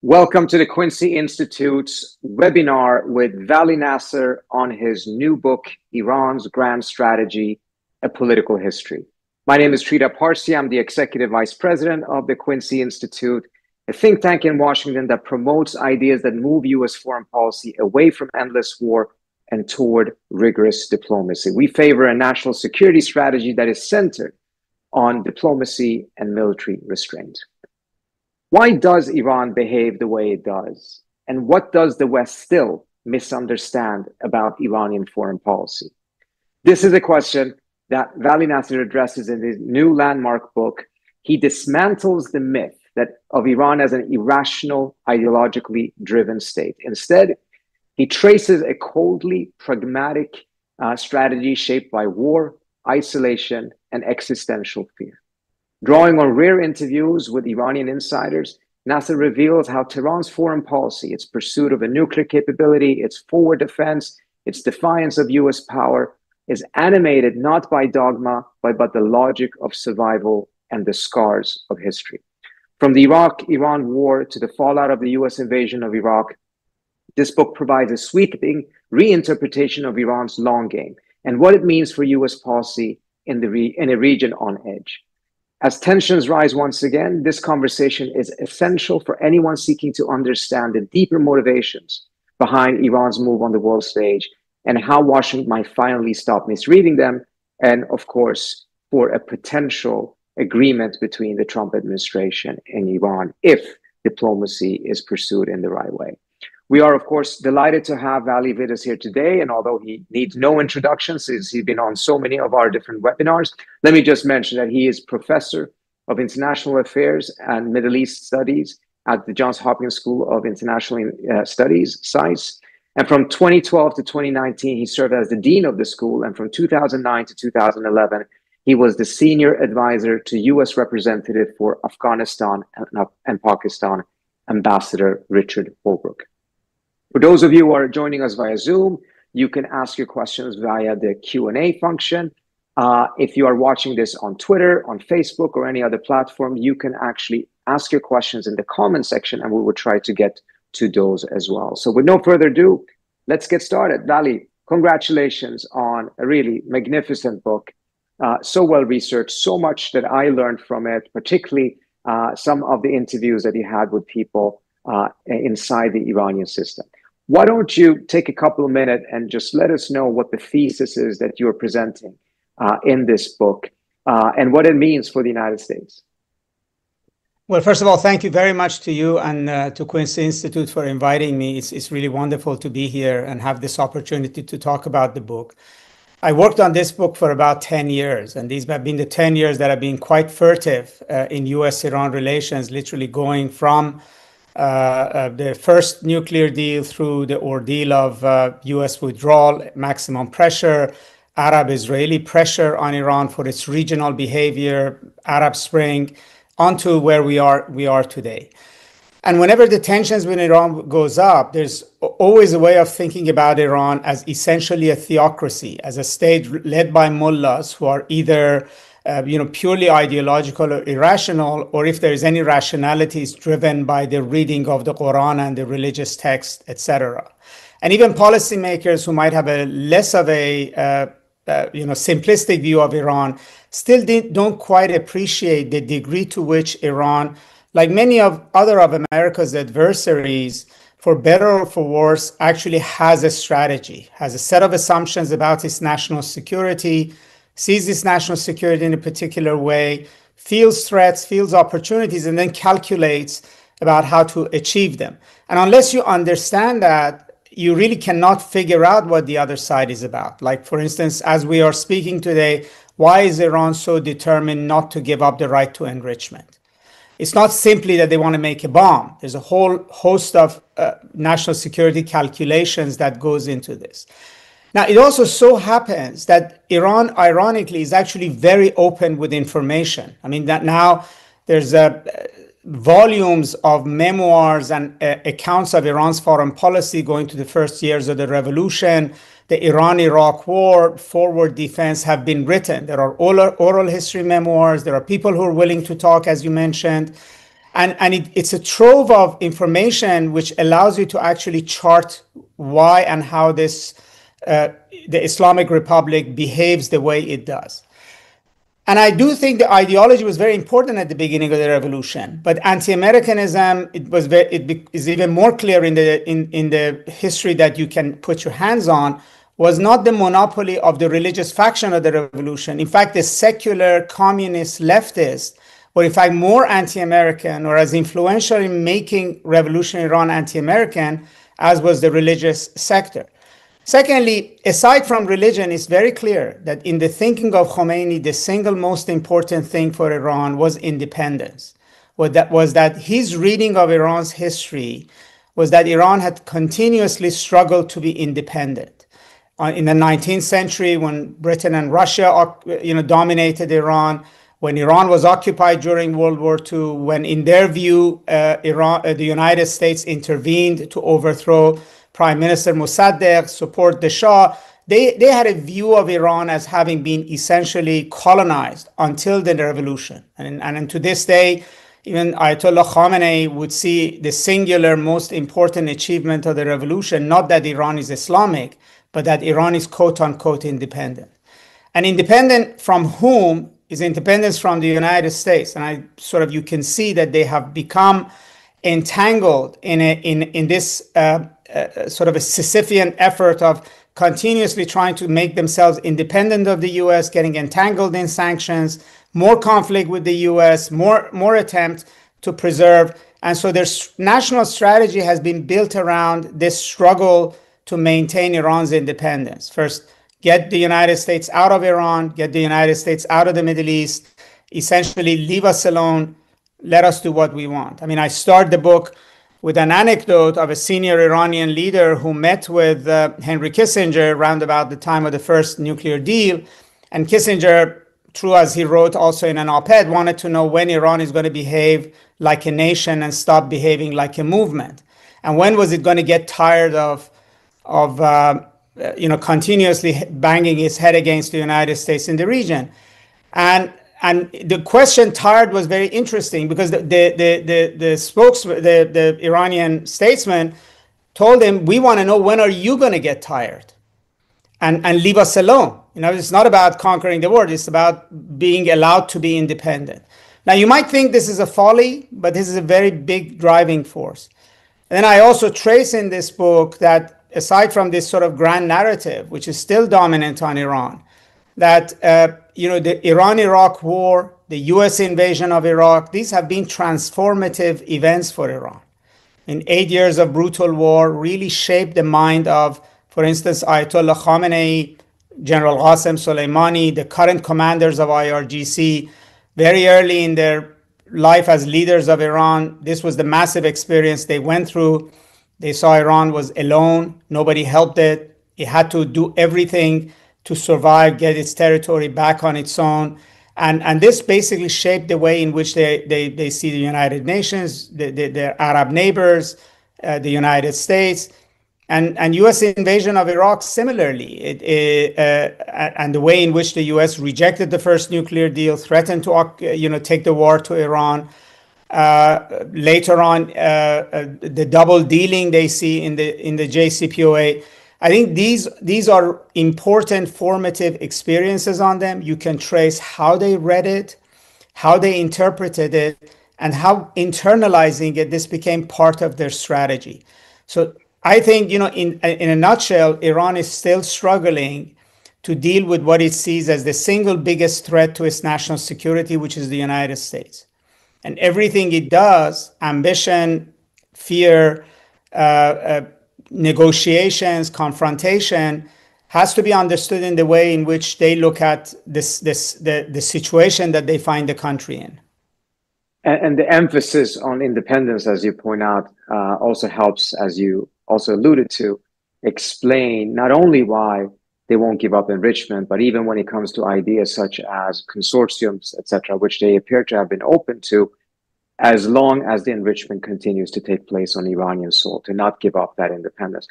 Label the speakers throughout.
Speaker 1: Welcome to the Quincy Institute's webinar with Vali Nasser on his new book, Iran's Grand Strategy, A Political History. My name is Trita Parsi. I'm the Executive Vice President of the Quincy Institute, a think tank in Washington that promotes ideas that move U.S. foreign policy away from endless war and toward rigorous diplomacy. We favor a national security strategy that is centered on diplomacy and military restraint. Why does Iran behave the way it does? And what does the West still misunderstand about Iranian foreign policy? This is a question that Vali Nasser addresses in his new landmark book. He dismantles the myth of Iran as an irrational, ideologically driven state. Instead, he traces a coldly pragmatic strategy shaped by war, isolation, and existential fear. Drawing on rare interviews with Iranian insiders, Nasser reveals how Tehran's foreign policy, its pursuit of a nuclear capability, its forward defense, its defiance of US power, is animated not by dogma, but the logic of survival and the scars of history. From the Iraq-Iran war to the fallout of the US invasion of Iraq, this book provides a sweeping reinterpretation of Iran's long game and what it means for US policy in a region on edge. As tensions rise once again, this conversation is essential for anyone seeking to understand the deeper motivations behind Iran's move on the world stage and how Washington might finally stop misreading them, and of course, for a potential agreement between the Trump administration and Iran if diplomacy is pursued in the right way. We are, of course, delighted to have Vali with us here today. And although he needs no introduction since he's been on so many of our different webinars, let me just mention that he is Professor of International Affairs and Middle East Studies at the Johns Hopkins School of International Studies, SAIS. And from 2012 to 2019, he served as the Dean of the school. And from 2009 to 2011, he was the Senior Advisor to U.S. Representative for Afghanistan and Pakistan, Ambassador Richard Holbrooke. For those of you who are joining us via Zoom, you can ask your questions via the Q&A function. If you are watching this on Twitter, on Facebook, or any other platform, you can actually ask your questions in the comment section, and we will try to get to those as well. So with no further ado, let's get started. Vali, congratulations on a really magnificent book. So well researched, so much that I learned from it, particularly some of the interviews that you had with people inside the Iranian system. Why don't you take a couple of minutes and just let us know what the thesis is that you're presenting in this book and what it means for the United States?
Speaker 2: Well, first of all, thank you very much to you and to Quincy Institute for inviting me. It's really wonderful to be here and have this opportunity to talk about the book. I worked on this book for about 10 years, and these have been the 10 years that have been quite furtive in US-Iran relations, literally going from the first nuclear deal through the ordeal of US withdrawal, maximum pressure, Arab-Israeli pressure on Iran for its regional behavior, Arab Spring, onto where we are today. And whenever the tensions with Iran goes up, there's always a way of thinking about Iran as essentially a theocracy, as a state led by mullahs who are either purely ideological or irrational, or if there is any rationality, it's driven by the reading of the Quran and the religious text, etc. And even policymakers who might have a less of a simplistic view of Iran still don't quite appreciate the degree to which Iran, like many of America's adversaries, for better or for worse, actually has a strategy, has a set of assumptions about its national security, sees its national security in a particular way, feels threats, feels opportunities, and then calculates about how to achieve them. And unless you understand that, you really cannot figure out what the other side is about. Like, for instance, as we are speaking today, why is Iran so determined not to give up the right to enrichment? It's not simply that they want to make a bomb. There's a whole host of national security calculations that goes into this. Now, it also so happens that Iran, ironically, is actually very open with information. I mean, that now there's volumes of memoirs and accounts of Iran's foreign policy going to the first years of the revolution. The Iran-Iraq war, forward defense have been written. There are oral history memoirs. There are people who are willing to talk, as you mentioned. It's a trove of information which allows you to actually chart why and how this the Islamic Republic behaves the way it does. And I do think the ideology was very important at the beginning of the revolution, but anti-Americanism, it is even more clear in the history that you can put your hands on, was not the monopoly of the religious faction of the revolution. In fact, the secular communist leftists were in fact more anti-American or as influential in making revolution in Iran anti-American as was the religious sector. Secondly, aside from religion, it's very clear that in the thinking of Khomeini, the single most important thing for Iran was independence. Was that his reading of Iran's history was that Iran had continuously struggled to be independent. In the 19th century, when Britain and Russia dominated Iran, when Iran was occupied during World War II, when in their view, the United States intervened to overthrow Prime Minister Mossadegh, support the Shah, they had a view of Iran as having been essentially colonized until the revolution. And to this day, even Ayatollah Khamenei would see the singular most important achievement of the revolution, not that Iran is Islamic, but that Iran is quote unquote independent. And independent from whom is independence from the United States. And you can see that they have become entangled in this sort of a Sisyphean effort of continuously trying to make themselves independent of the US, getting entangled in sanctions, more conflict with the US, more attempt to preserve. And so their national strategy has been built around this struggle to maintain Iran's independence. First, get the United States out of Iran, get the United States out of the Middle East, essentially leave us alone, let us do what we want. I mean, I start the book with an anecdote of a senior Iranian leader who met with Henry Kissinger around about the time of the first nuclear deal. And Kissinger, true as he wrote also in an op-ed, wanted to know when Iran is going to behave like a nation and stop behaving like a movement. And when was it going to get tired of continuously banging its head against the United States in the region. And the question tired was very interesting because the spokesman, the Iranian statesman told him, we want to know when are you going to get tired and leave us alone. It's not about conquering the world. It's about being allowed to be independent. Now, you might think this is a folly, but this is a very big driving force. And then I also trace in this book that aside from this sort of grand narrative, which is still dominant on Iran, that the Iran-Iraq war, the US invasion of Iraq, these have been transformative events for Iran. In 8 years of brutal war, really shaped the mind of, for instance, Ayatollah Khamenei, General Qasem Soleimani, the current commanders of IRGC. Very early in their life as leaders of Iran, this was the massive experience they went through. They saw Iran was alone. Nobody helped it. It had to do everything to survive, get its territory back on its own. And this basically shaped the way in which they see the United Nations, their Arab neighbors, the United States. And U.S. invasion of Iraq similarly. And the way in which the U.S. rejected the first nuclear deal, threatened to take the war to Iran. Later on, the double dealing they see in the JCPOA. I think these are important formative experiences on them. You can trace how they read it, how they interpreted it, and how internalizing it, this became part of their strategy. So I think, in a nutshell, Iran is still struggling to deal with what it sees as the single biggest threat to its national security, which is the United States. And everything it does, ambition, fear, negotiations, confrontation, has to be understood in the way in which they look at the situation that they find the country in.
Speaker 1: And the emphasis on independence, as you point out, also helps, as you also alluded to, explain not only why they won't give up enrichment, but even when it comes to ideas such as consortiums, etc., which they appear to have been open to, as long as the enrichment continues to take place on Iranian soil, to not give up that independence.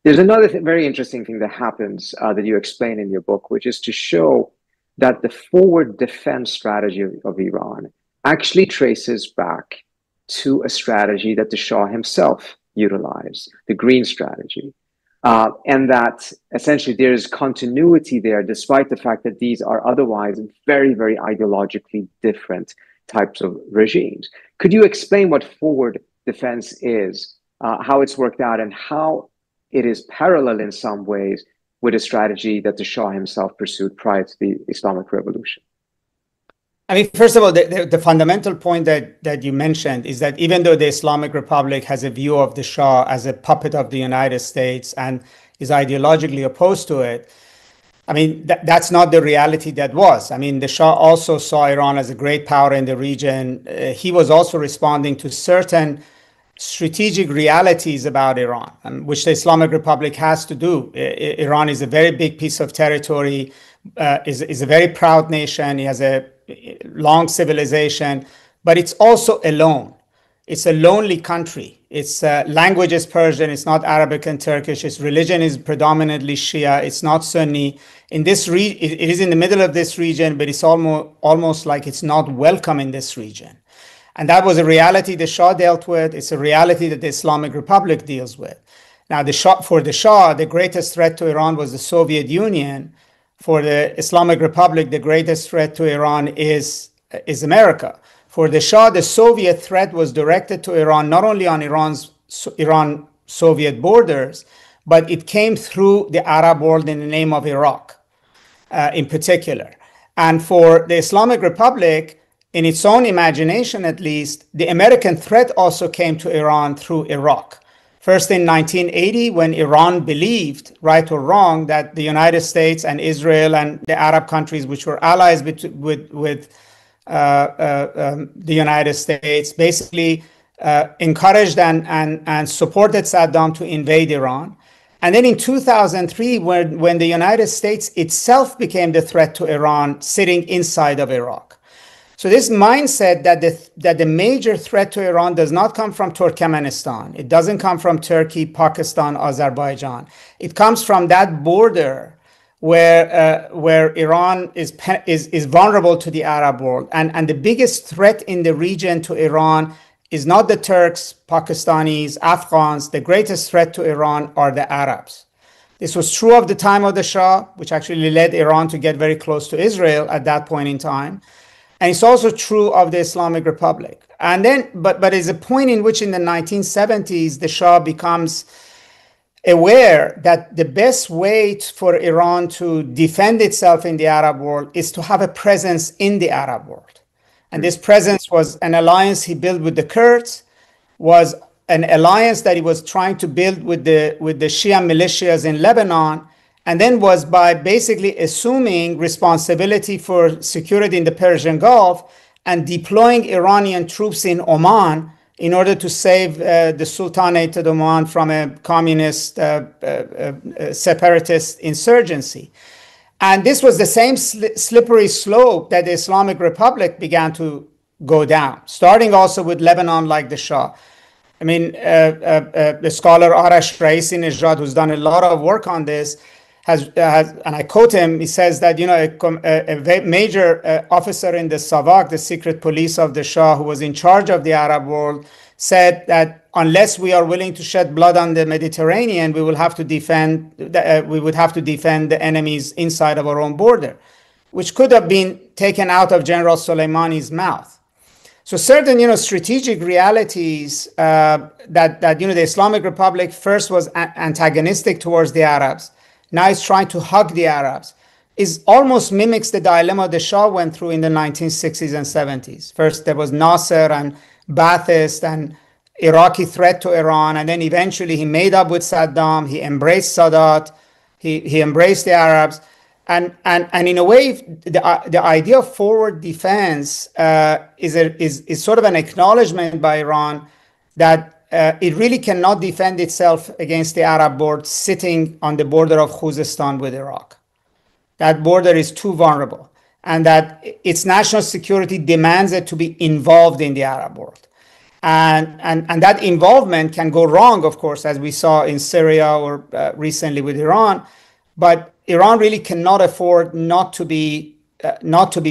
Speaker 1: There's another very interesting thing that happens that you explain in your book, which is to show that the forward defense strategy of Iran actually traces back to a strategy that the Shah himself utilized, the green strategy. And that essentially there is continuity there, despite the fact that these are otherwise very, very ideologically different types of regimes. Could you explain what forward defense is, how it's worked out, and how it is parallel in some ways with a strategy that the Shah himself pursued prior to the Islamic Revolution?
Speaker 2: I mean, first of all, the fundamental point that you mentioned is that even though the Islamic Republic has a view of the Shah as a puppet of the United States and is ideologically opposed to it, I mean, that's not the reality that was. I mean, the Shah also saw Iran as a great power in the region. He was also responding to certain strategic realities about Iran, which the Islamic Republic has to do. Iran is a very big piece of territory, is a very proud nation. It has a long civilization, but it's also alone. It's a lonely country. Its language is Persian. It's not Arabic and Turkish. Its religion is predominantly Shia. It's not Sunni. It is in the middle of this region, but it's almost like it's not welcome in this region. And that was a reality the Shah dealt with. It's a reality that the Islamic Republic deals with. Now, for the Shah, the greatest threat to Iran was the Soviet Union. For the Islamic Republic, the greatest threat to Iran is America. For the Shah, the Soviet threat was directed to Iran, not only on Iran-Soviet borders, but it came through the Arab world in the name of Iraq, in particular. And for the Islamic Republic, in its own imagination at least, the American threat also came to Iran through Iraq. First in 1980, when Iran believed, right or wrong, that the United States and Israel and the Arab countries, which were allies with the United States, basically encouraged and supported Saddam to invade Iran. And then in 2003, when the United States itself became the threat to Iran, sitting inside of Iraq. So this mindset that the major threat to Iran does not come from Turkmenistan, it doesn't come from Turkey, Pakistan, Azerbaijan. It comes from that border where Iran is vulnerable to the Arab world. And the biggest threat in the region to Iran is not the Turks, Pakistanis, Afghans. The greatest threat to Iran are the Arabs. This was true of the time of the Shah, which actually led Iran to get very close to Israel at that point in time. And it's also true of the Islamic Republic. And then, but there's a point in which in the 1970s, the Shah becomes aware that the best way for Iran to defend itself in the Arab world is to have a presence in the Arab world. And this presence was an alliance he built with the Kurds, was an alliance that he was trying to build with the Shia militias in Lebanon, and then was by basically assuming responsibility for security in the Persian Gulf and deploying Iranian troops in Oman in order to save the Sultanate of Oman from a communist separatist insurgency. And this was the same slippery slope that the Islamic Republic began to go down, starting also with Lebanon, like the Shah. I mean, the scholar Arash Raisi-Nejad, who's done a lot of work on this, has, and I quote him, he says that, you know, a major officer in the Savak, the secret police of the Shah, who was in charge of the Arab world, said that unless we are willing to shed blood on the Mediterranean, we will have to defend, we would have to defend the enemies inside of our own border, which could have been taken out of General Soleimani's mouth. So certain, you know, strategic realities that you know, the Islamic Republic first was antagonistic towards the Arabs, now it's trying to hug the Arabs, is almost mimics the dilemma the Shah went through in the 1960s and 70s. First, there was Nasser and Ba'athist and Iraqi threat to Iran, and then eventually he made up with Saddam, he embraced Sadat, he embraced the Arabs, and in a way, the idea of forward defense is sort of an acknowledgement by Iran that it really cannot defend itself against the Arab world sitting on the border of Khuzestan with Iraq. That border is too vulnerable, and that its national security demands it to be involved in the Arab world. And that involvement can go wrong, of course, as we saw in Syria or recently with Iran. But Iran really cannot afford not to be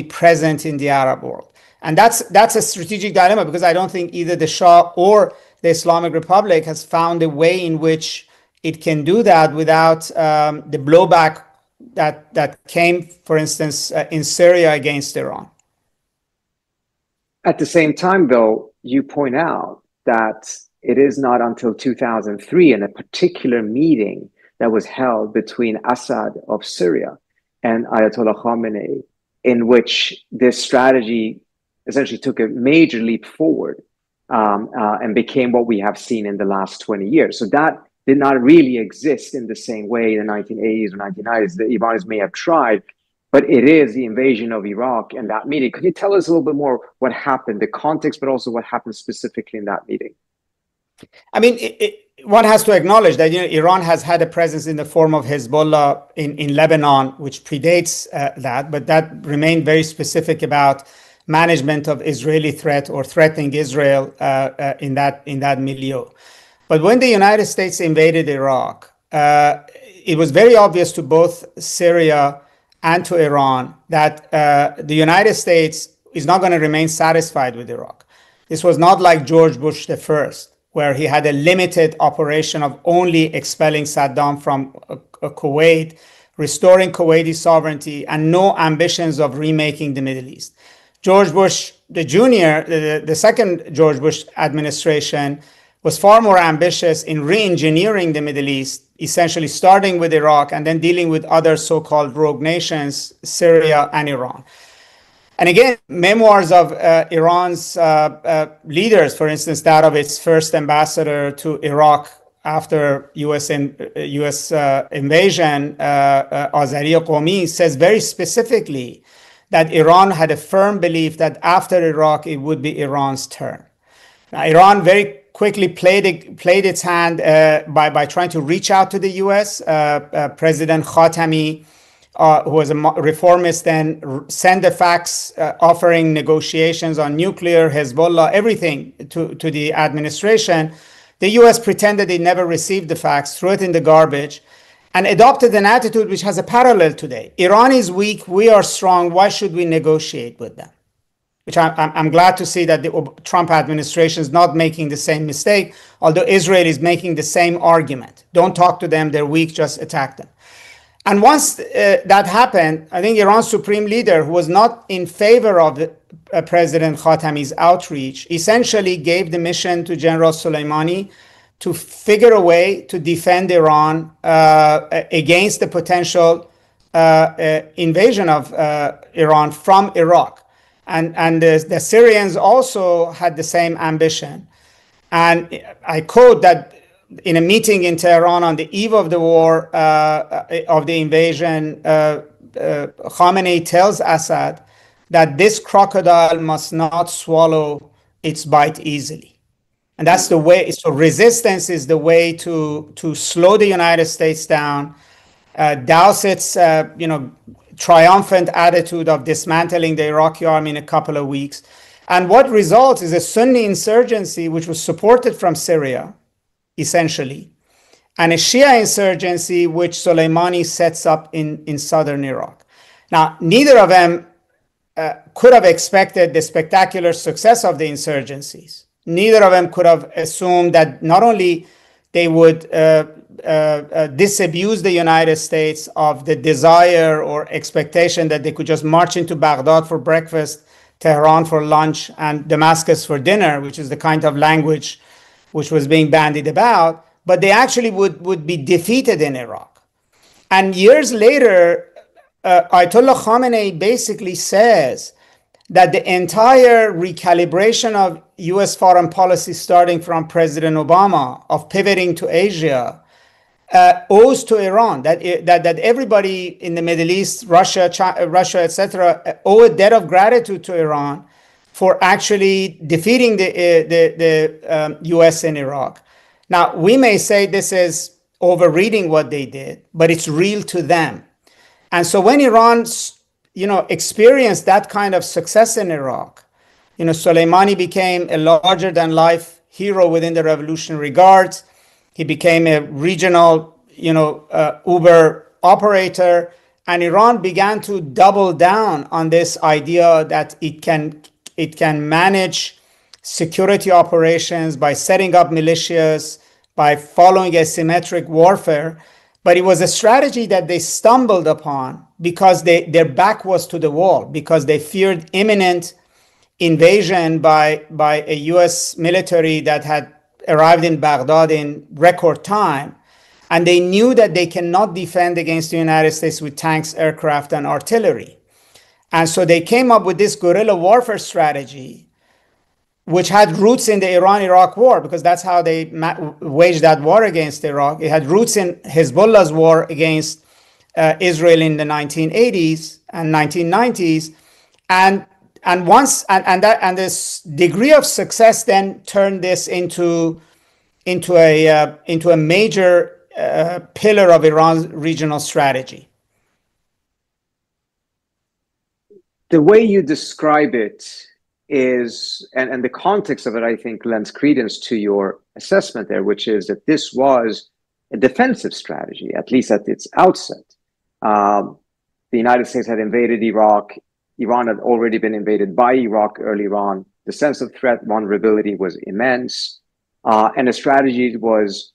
Speaker 2: present in the Arab world. And that's a strategic dilemma, because I don't think either the Shah or the Islamic Republic has found a way in which it can do that without the blowback that came, for instance, in Syria against Iran.
Speaker 1: At the same time, though, you point out that it is not until 2003 in a particular meeting that was held between Assad of Syria and Ayatollah Khamenei, in which this strategy essentially took a major leap forward and became what we have seen in the last 20 years. So that did not really exist in the same way in the 1980s or 1990s. The Iranians may have tried, but it is the invasion of Iraq and that meeting. Could you tell us a little bit more what happened, the context, but also what happened specifically in that meeting?
Speaker 2: I mean, one has to acknowledge that Iran has had a presence in the form of Hezbollah in Lebanon, which predates that, but that remained very specific about management of Israeli threat or threatening Israel in that milieu. But when the United States invaded Iraq, it was very obvious to both Syria and to Iran that the United States is not going to remain satisfied with Iraq. This was not like George Bush I, where he had a limited operation of only expelling Saddam from Kuwait, restoring Kuwaiti sovereignty, and no ambitions of remaking the Middle East. George Bush the Jr., the second George Bush administration, was far more ambitious in re-engineering the Middle East, essentially starting with Iraq and then dealing with other so-called rogue nations, Syria and Iran. And again, memoirs of Iran's leaders, for instance, that of its first ambassador to Iraq after U.S. invasion, Azari Qawmi, says very specifically that Iran had a firm belief that after Iraq, it would be Iran's turn. Now, Iran very quickly played its hand by trying to reach out to the U.S. President Khatami, who was a reformist, then sent a fax offering negotiations on nuclear, Hezbollah, everything to the administration. The U.S. pretended it never received the fax, threw it in the garbage, and adopted an attitude which has a parallel today. Iran is weak, we are strong, why should we negotiate with them? Which I'm glad to see that the Trump administration is not making the same mistake, although Israel is making the same argument. Don't talk to them, they're weak, just attack them. And once that happened, I think Iran's supreme leader, who was not in favor of President Khatami's outreach, essentially gave the mission to General Soleimani to figure a way to defend Iran against the potential invasion of Iran from Iraq. And the Syrians also had the same ambition. And I quote that in a meeting in Tehran on the eve of the war, of the invasion, Khamenei tells Assad that this crocodile must not swallow its bite easily. And that's the way. So resistance is the way to slow the United States down, douse its triumphant attitude of dismantling the Iraqi army in a couple of weeks. And what results is a Sunni insurgency which was supported from Syria, essentially, and a Shia insurgency which Soleimani sets up in southern Iraq. Now, neither of them could have expected the spectacular success of the insurgencies. Neither of them could have assumed that not only they would disabuse the United States of the desire or expectation that they could just march into Baghdad for breakfast, Tehran for lunch, and Damascus for dinner, which is the kind of language which was being bandied about, but they actually would be defeated in Iraq. And years later, Ayatollah Khamenei basically says that the entire recalibration of US foreign policy, starting from President Obama, of pivoting to Asia, owes to Iran, that everybody in the Middle East, Russia, etc., owe a debt of gratitude to Iran for actually defeating the US in Iraq. Now, we may say this is overreading what they did, but it's real to them. And so when Iran, experienced that kind of success in Iraq, Soleimani became a larger-than-life hero within the Revolutionary Guards. He became a regional, Uber operator, and Iran began to double down on this idea that it it can manage security operations by setting up militias, by following asymmetric warfare. But it was a strategy that they stumbled upon because their back was to the wall, because they feared imminent invasion by a US military that had arrived in Baghdad in record time. And they knew that they cannot defend against the United States with tanks, aircraft, and artillery. And so they came up with this guerrilla warfare strategy, which had roots in the Iran-Iraq war, because that's how they waged that war against Iraq. It had roots in Hezbollah's war against Israel in the 1980s and 1990s. And this degree of success then turned this into a major pillar of Iran's regional strategy.
Speaker 1: The way you describe it is, and the context of it, I think, lends credence to your assessment there, which is that this was a defensive strategy, at least at its outset. The United States had invaded Iraq. Iran had already been invaded by Iraq earlier on. The sense of threat vulnerability was immense. And the strategy was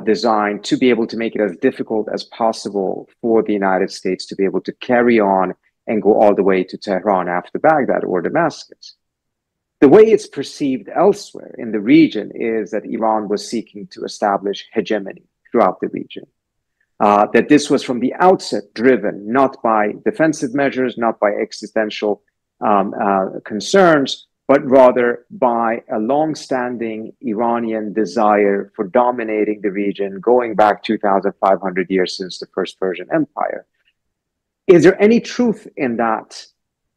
Speaker 1: designed to be able to make it as difficult as possible for the United States to be able to carry on and go all the way to Tehran after Baghdad or Damascus. The way it's perceived elsewhere in the region is that Iran was seeking to establish hegemony throughout the region. That this was from the outset driven not by defensive measures, not by existential concerns, but rather by a long-standing Iranian desire for dominating the region going back 2,500 years since the First Persian Empire. Is there any truth in that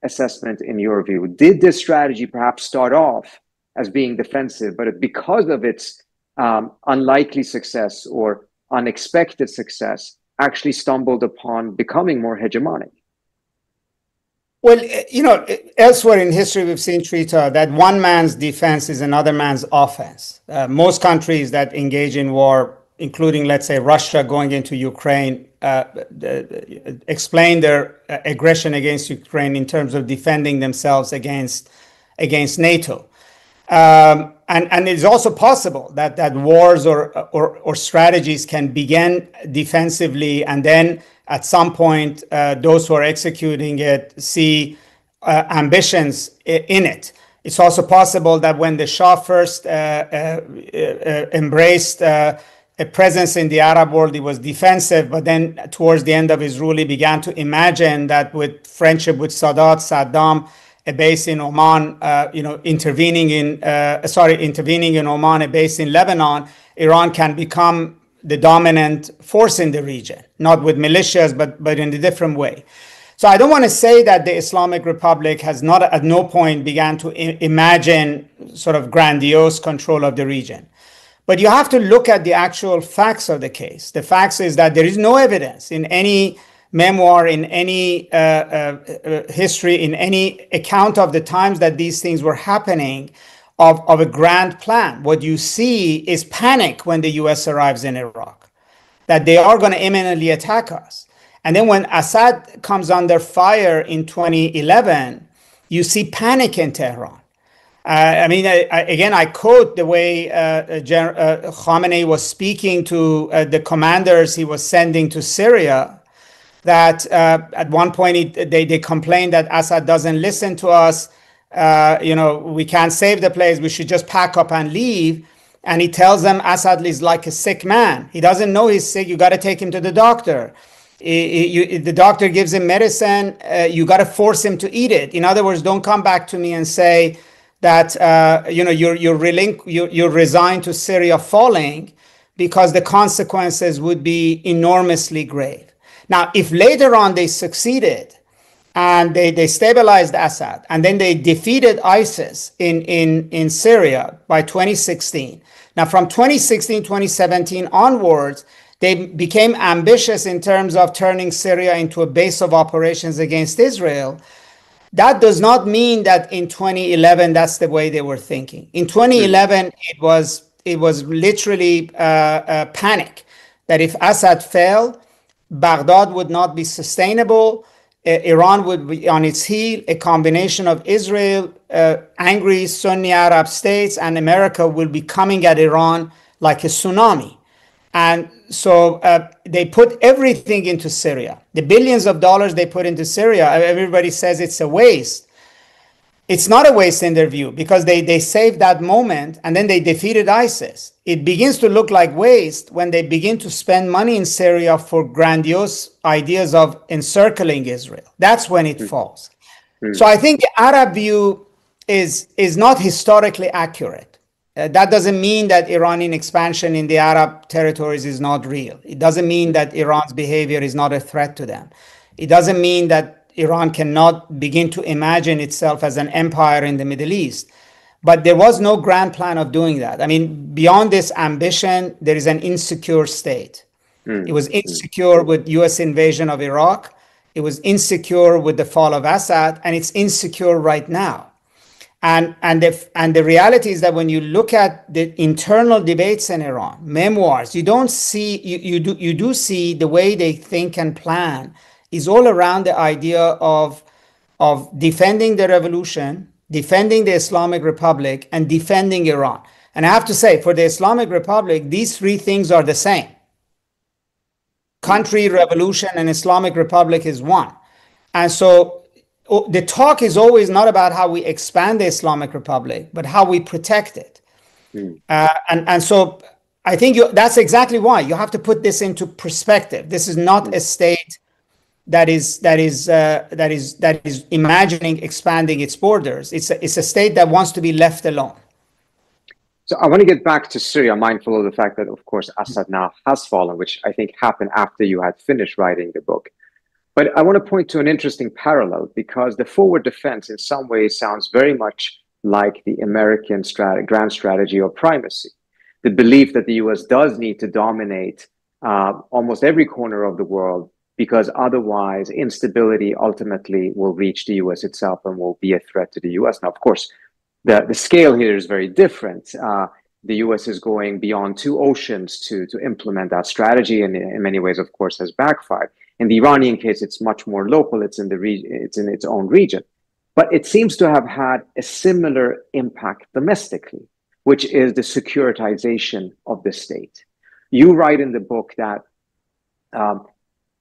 Speaker 1: assessment in your view? Did this strategy perhaps start off as being defensive, but because of its unlikely success or unexpected success, actually stumbled upon becoming more hegemonic?
Speaker 2: Well, elsewhere in history, we've seen, Trita, that one man's defense is another man's offense. Most countries that engage in war, including, let's say, Russia going into Ukraine, explain their aggression against Ukraine in terms of defending themselves against NATO. And it's also possible that wars or strategies can begin defensively, and then at some point, those who are executing it see ambitions in it. It's also possible that when the Shah first embraced a presence in the Arab world, it was defensive, but then towards the end of his rule, he began to imagine that with friendship with Saddam, a base in Oman, intervening in Oman, a base in Lebanon, Iran can become the dominant force in the region, not with militias, but in a different way. So I don't want to say that the Islamic Republic has not at no point began to imagine sort of grandiose control of the region. But you have to look at the actual facts of the case. The facts is that there is no evidence in any memoir, in any history, in any account of the times that these things were happening of a grand plan. What you see is panic when the US arrives in Iraq, that they are going to imminently attack us. And then when Assad comes under fire in 2011, you see panic in Tehran. I quote the way Khamenei was speaking to the commanders he was sending to Syria, that at one point they complained that Assad doesn't listen to us. We can't save the place. We should just pack up and leave. And he tells them Assad is like a sick man. He doesn't know he's sick. You got to take him to the doctor. The doctor gives him medicine. You got to force him to eat it. In other words, don't come back to me and say that you're resigned to Syria falling, because the consequences would be enormously grave. Now, if later on they succeeded and they stabilized Assad, and then they defeated ISIS in Syria by 2016. Now, from 2016, 2017 onwards, they became ambitious in terms of turning Syria into a base of operations against Israel. That does not mean that in 2011, that's the way they were thinking. In 2011, it was literally a panic that if Assad fell, Baghdad would not be sustainable. Iran would be on its heel. A combination of Israel, angry Sunni Arab states, and America will be coming at Iran like a tsunami. And so they put everything into Syria. The billions of dollars they put into Syria, everybody says it's a waste. It's not a waste in their view, because they saved that moment and then they defeated ISIS. It begins to look like waste when they begin to spend money in Syria for grandiose ideas of encircling Israel. That's when it falls. So I think the Arab view is not historically accurate. That doesn't mean that Iranian expansion in the Arab territories is not real. It doesn't mean that Iran's behavior is not a threat to them. It doesn't mean that Iran cannot begin to imagine itself as an empire in the Middle East. But there was no grand plan of doing that. I mean, beyond this ambition, there is an insecure state. It was insecure with US invasion of Iraq. It was insecure with the fall of Assad, and it's insecure right now. And the reality is that when you look at the internal debates in Iran, memoirs, you don't see, you do see the way they think and plan is all around the idea of defending the revolution, defending the Islamic Republic, and defending Iran. And I have to say, for the Islamic Republic, these three things are the same. Country, revolution, and Islamic Republic is one. And so the talk is always not about how we expand the Islamic Republic, but how we protect it. And so I think that's exactly why you have to put this into perspective. This is not a state that is imagining expanding its borders. It's a state that wants to be left alone.
Speaker 1: So I want to get back to Syria, mindful of the fact that, of course, Assad now has fallen, which I think happened after you had finished writing the book. But I want to point to an interesting parallel, because the forward defense in some ways sounds very much like the American grand strategy of primacy. The belief that the US does need to dominate almost every corner of the world, because otherwise instability ultimately will reach the US itself and will be a threat to the US. Now, of course, the scale here is very different. The US is going beyond two oceans to implement that strategy, and in many ways, of course, has backfired. In the Iranian case, it's much more local. It's in its own region. But it seems to have had a similar impact domestically, which is the securitization of the state. You write in the book that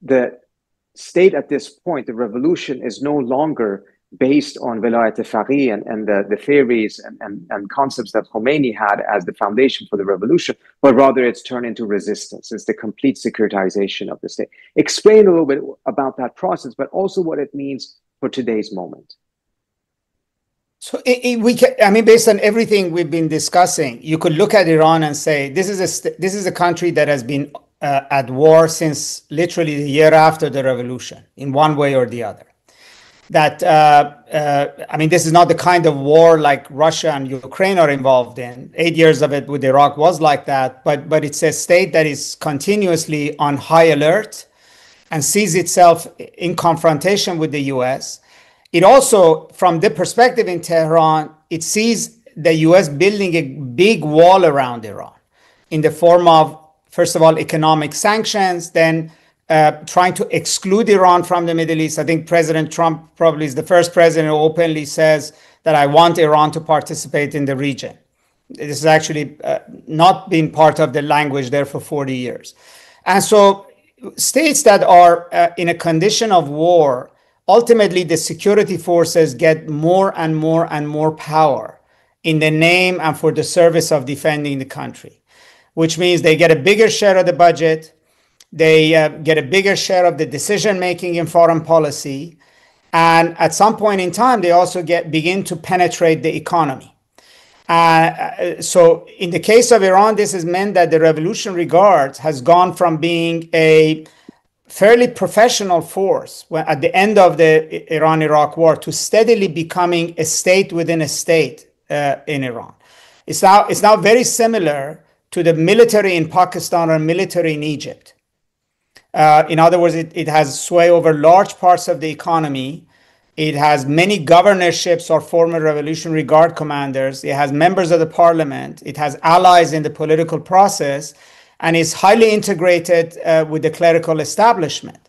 Speaker 1: the state at this point, the revolution, is no longer based on Velayat Faqih and the theories and concepts that Khomeini had as the foundation for the revolution, but rather it's turned into resistance. It's the complete securitization of the state. Explain a little bit about that process, but also what it means for today's moment.
Speaker 2: So based on everything we've been discussing, you could look at Iran and say, this is a country that has been at war since literally the year after the revolution, in one way or the other. That, this is not the kind of war like Russia and Ukraine are involved in. 8 years of it with Iraq was like that, but it's a state that is continuously on high alert and sees itself in confrontation with the US. It also, from the perspective in Tehran, it sees the US building a big wall around Iran in the form of, first of all, economic sanctions, then trying to exclude Iran from the Middle East. I think President Trump probably is the first president who openly says that I want Iran to participate in the region. This has actually not been part of the language there for 40 years. And so states that are in a condition of war, ultimately the security forces get more and more and more power in the name and for the service of defending the country, which means they get a bigger share of the budget. They get a bigger share of the decision-making in foreign policy. And at some point in time, they also begin to penetrate the economy. So in the case of Iran, this has meant that the Revolutionary Guard has gone from being a fairly professional force at the end of the Iran-Iraq war to steadily becoming a state within a state in Iran. It's now very similar to the military in Pakistan or military in Egypt. In other words, it has sway over large parts of the economy. It has many governorships or former Revolutionary Guard commanders. It has members of the parliament. It has allies in the political process, and is highly integrated with the clerical establishment.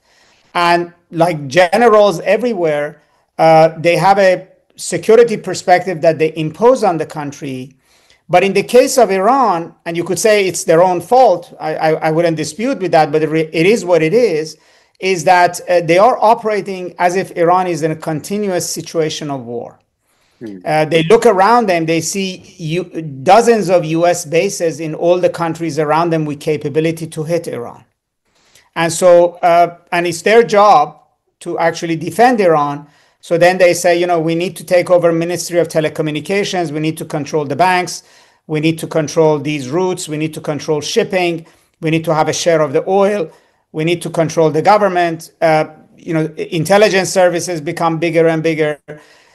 Speaker 2: And like generals everywhere, they have a security perspective that they impose on the country. But in the case of Iran, and you could say it's their own fault, I wouldn't dispute with that, but it is what it is that they are operating as if Iran is in a continuous situation of war. They look around them, they see dozens of US bases in all the countries around them with capability to hit Iran. And so, and it's their job to actually defend Iran. So then they say, you know, we need to take over Ministry of Telecommunications, we need to control the banks, we need to control these routes, we need to control shipping, we need to have a share of the oil, we need to control the government. You know, intelligence services become bigger and bigger.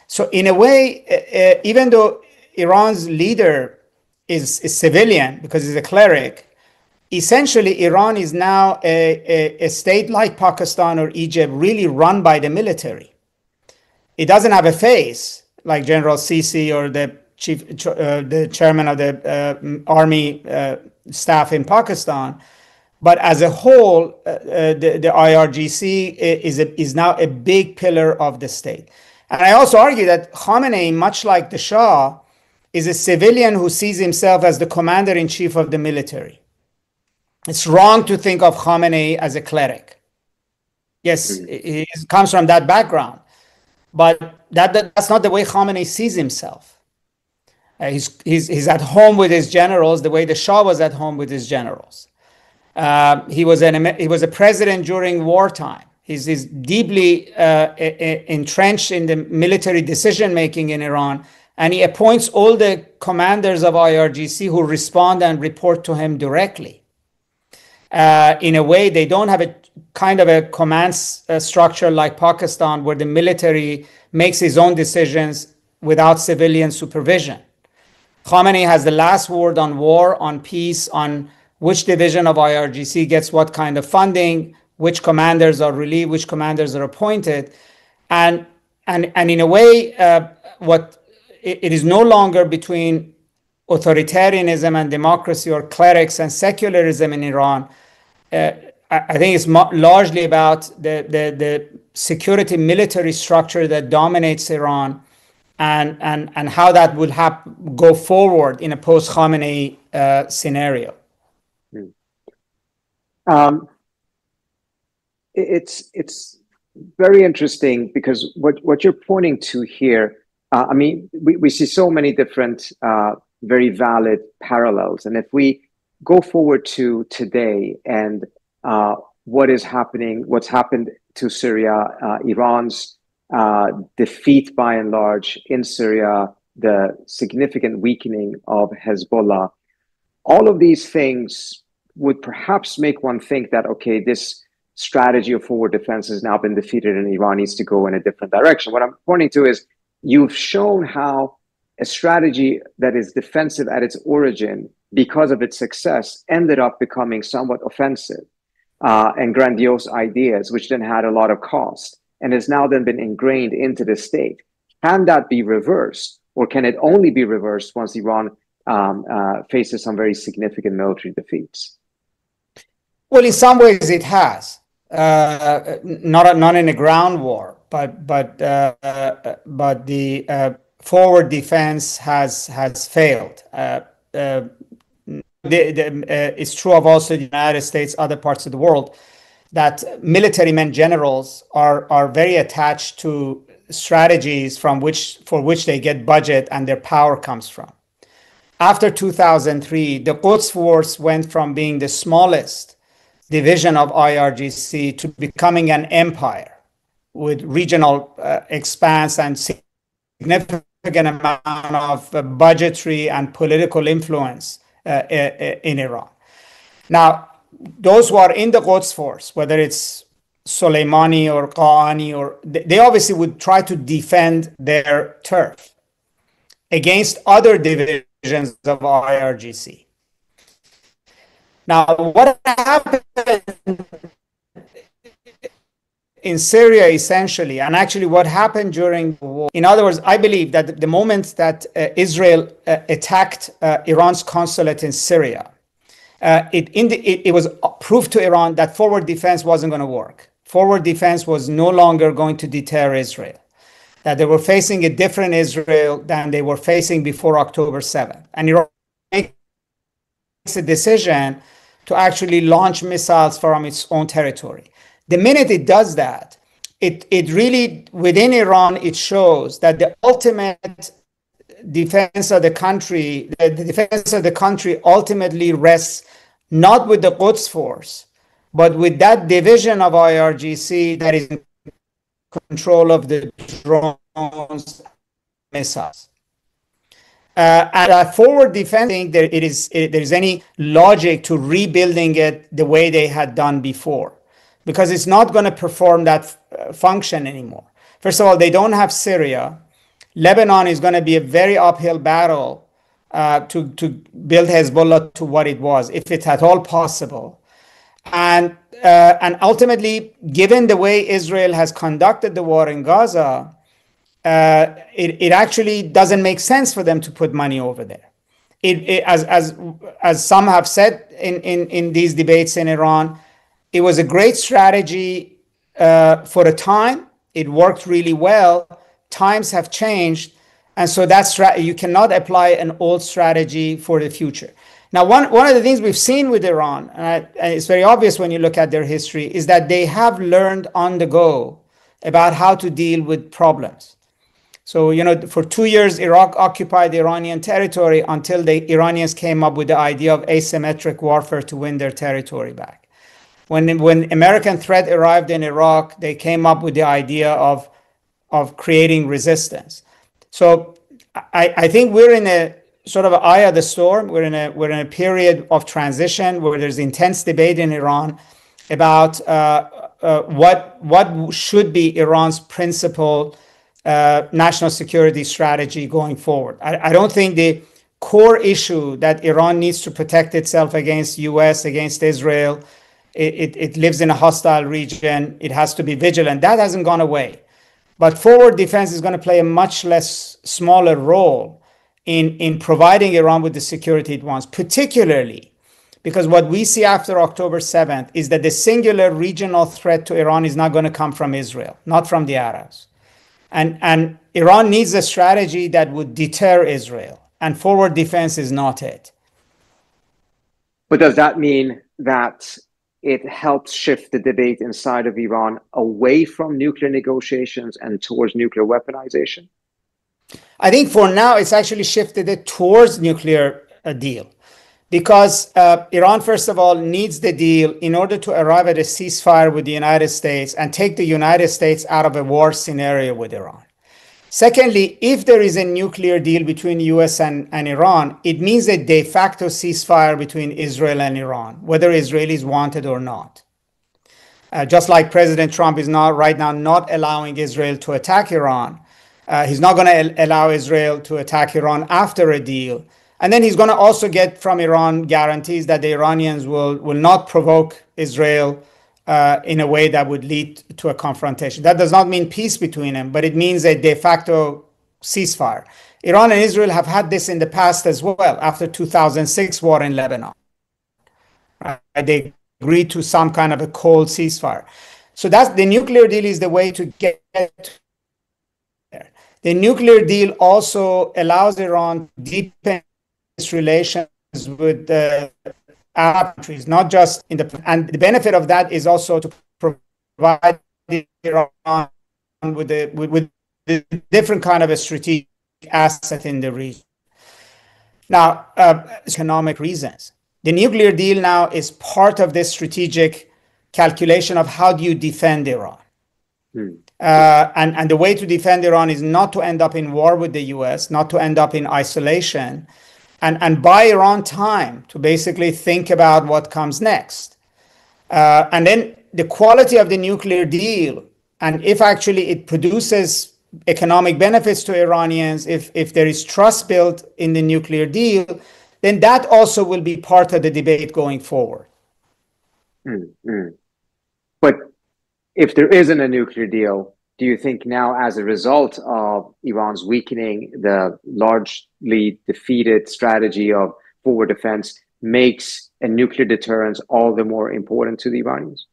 Speaker 2: So in a way, even though Iran's leader is a civilian because he's a cleric, essentially Iran is now a state like Pakistan or Egypt really run by the military. It doesn't have a face like General Sisi or the chairman of the army staff in Pakistan. But as a whole, the IRGC is now a big pillar of the state. And I also argue that Khamenei, much like the Shah, is a civilian who sees himself as the commander-in-chief of the military. It's wrong to think of Khamenei as a cleric. Yes, he comes from that background. But that's not the way Khamenei sees himself. He's at home with his generals the way the Shah was at home with his generals. He was a president during wartime. He's deeply entrenched in the military decision-making in Iran, and he appoints all the commanders of IRGC who respond and report to him directly. In a way, they don't have a kind of a command structure like Pakistan, where the military makes his own decisions without civilian supervision. Khamenei has the last word on war, on peace, on which division of IRGC gets what kind of funding, which commanders are relieved, which commanders are appointed. And in a way, it is no longer between authoritarianism and democracy or clerics and secularism in Iran. I think it's largely about the security military structure that dominates Iran and how that would go forward in a post-Khamenei scenario.
Speaker 1: It's very interesting because what you're pointing to here, I mean, we see so many different very valid parallels. And if we go forward to today and what's happened to Syria, Iran's defeat by and large in Syria, the significant weakening of Hezbollah, all of these things would perhaps make one think that, okay, this strategy of forward defense has now been defeated and Iran needs to go in a different direction. What I'm pointing to is you've shown how a strategy that is defensive at its origin, because of its success, ended up becoming somewhat offensive and grandiose ideas, which then had a lot of cost and has now then been ingrained into the state. Can that be reversed, or can it only be reversed once Iran faces some very significant military defeats?
Speaker 2: Well, in some ways it has, not in a ground war, but the forward defense has failed. It's true of also the United States, other parts of the world, that military men generals are very attached to strategies for which they get budget and their power comes from. After 2003, the Quds Force went from being the smallest division of IRGC to becoming an empire with regional expanse and significant amount of budgetary and political influence in Iran. Now, those who are in the Quds Force, whether it's Soleimani or Qani, or they obviously would try to defend their turf against other divisions of IRGC. Now, what happened in Syria, essentially, and actually what happened during the war, in other words, I believe that the moment that Israel attacked Iran's consulate in Syria, it was proved to Iran that forward defense wasn't going to work. forward defense was no longer going to deter Israel, that they were facing a different Israel than they were facing before October 7th. And Iran makes a decision to actually launch missiles from its own territory. The minute it does that, it really, within Iran, it shows that the ultimate defense of the country, the defense of the country ultimately rests not with the Quds force, but with that division of IRGC that is in control of the drones, missiles. And forward defense, I think there is any logic to rebuilding it the way they had done before, because it's not going to perform that function anymore. First of all, they don't have Syria. Lebanon is going to be a very uphill battle to build Hezbollah to what it was, if it's at all possible. And ultimately, given the way Israel has conducted the war in Gaza, it actually doesn't make sense for them to put money over there. As some have said in these debates in Iran, it was a great strategy for a time. It worked really well. Times have changed, and so you cannot apply an old strategy for the future. Now, one of the things we've seen with Iran, and it's very obvious when you look at their history, is that they have learned on the go about how to deal with problems. So, for 2 years, Iraq occupied Iranian territory until the Iranians came up with the idea of asymmetric warfare to win their territory back. When American threat arrived in Iraq, they came up with the idea of creating resistance. So I think we're in a sort of eye of the storm. We're in a period of transition where there's intense debate in Iran about what should be Iran's principal national security strategy going forward. I don't think the core issue that Iran needs to protect itself against US, against Israel, it lives in a hostile region. It has to be vigilant. That hasn't gone away. But forward defense is going to play a much less smaller role in providing Iran with the security it wants, particularly because what we see after October 7th is that the singular regional threat to Iran is not going to come from Israel, not from the Arabs. And Iran needs a strategy that would deter Israel, and forward defense is not it.
Speaker 1: But does that mean that it helps shift the debate inside of Iran away from nuclear negotiations and towards nuclear weaponization?
Speaker 2: I think for now, it's actually shifted it towards nuclear deal. Because Iran, first of all, needs the deal in order to arrive at a ceasefire with the United States and take the United States out of a war scenario with Iran. Secondly, if there is a nuclear deal between the US and Iran, it means a de facto ceasefire between Israel and Iran, whether Israelis want it or not. Just like President Trump is right now not allowing Israel to attack Iran, he's not going to allow Israel to attack Iran after a deal. And then he's going to also get from Iran guarantees that the Iranians will not provoke Israel in a way that would lead to a confrontation. That does not mean peace between them, but it means a de facto ceasefire. Iran and Israel have had this in the past as well, after 2006 war in Lebanon. Right? They agreed to some kind of a cold ceasefire. So that's the nuclear deal is the way to get there. The nuclear deal also allows Iran to deepen its relations with the Arab countries, not just in and the benefit of that is also to provide Iran with the different kind of a strategic asset in the region. Now, economic reasons. The nuclear deal now is part of this strategic calculation of how do you defend Iran. And the way to defend Iran is not to end up in war with the US, not to end up in isolation, and buy Iran time to basically think about what comes next. And then the quality of the nuclear deal, and if actually it produces economic benefits to Iranians, if there is trust built in the nuclear deal, then that also will be part of the debate going forward.
Speaker 1: But if there isn't a nuclear deal, do you think now, as a result of Iran's weakening, the largely defeated strategy of forward defense makes a nuclear deterrence all the more important to the Iranians?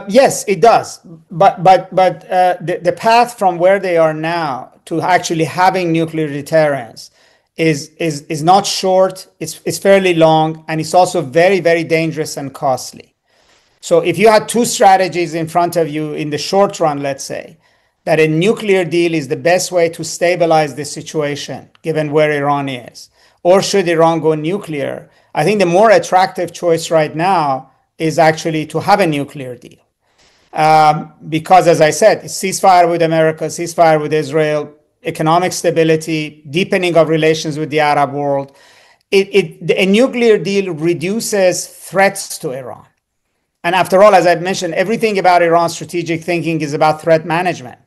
Speaker 2: Yes, it does. But the path from where they are now to actually having nuclear deterrence is not short. It's fairly long, and it's also very, very dangerous and costly. So if you had two strategies in front of you in the short run, let's say, that a nuclear deal is the best way to stabilize the situation, given where Iran is, or should Iran go nuclear, I think the more attractive choice right now is actually to have a nuclear deal. Because, as I said, ceasefire with America, ceasefire with Israel, economic stability, deepening of relations with the Arab world. A nuclear deal reduces threats to Iran. And after all, as I mentioned, everything about Iran's strategic thinking is about threat management,